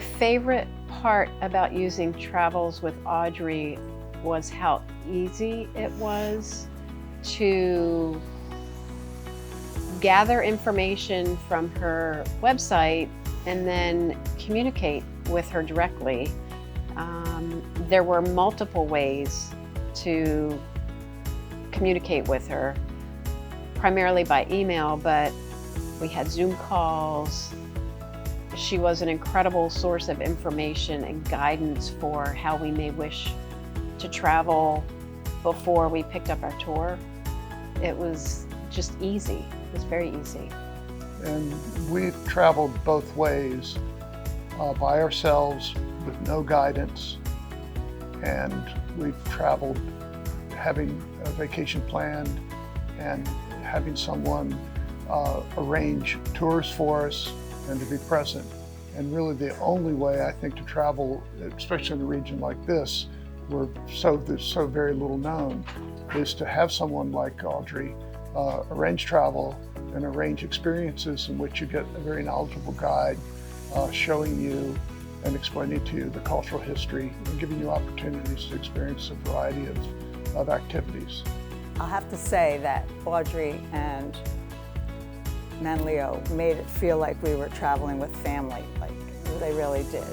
favorite part about using Travels with Audrey was how easy it was to gather information from her website and then communicate with her directly. There were multiple ways to communicate with her, primarily by email, but we had Zoom calls. She was an incredible source of information and guidance for how we may wish to travel before we picked up our tour. It was just easy. It was very easy. And we've traveled both ways, by ourselves with no guidance, and we've traveled having a vacation planned and having someone arrange tours for us and to be present. And really the only way I think to travel, especially in a region like this, where there's so very little known, is to have someone like Audrey arrange travel and arrange experiences in which you get a very knowledgeable guide showing you and explaining to you the cultural history and giving you opportunities to experience a variety of activities. I'll have to say that Audrey and Manlio made it feel like we were traveling with family, like they really did.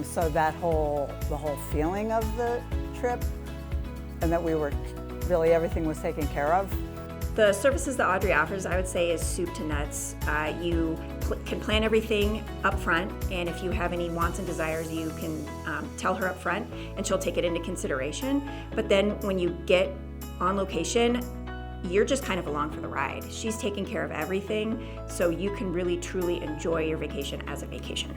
So the whole feeling of the trip, and that really everything was taken care of. The services that Audrey offers, I would say, is soup to nuts. You can plan everything up front, and if you have any wants and desires, you can tell her up front, and she'll take it into consideration. But then when you get on location, you're just kind of along for the ride. She's taking care of everything, so you can really truly enjoy your vacation as a vacation.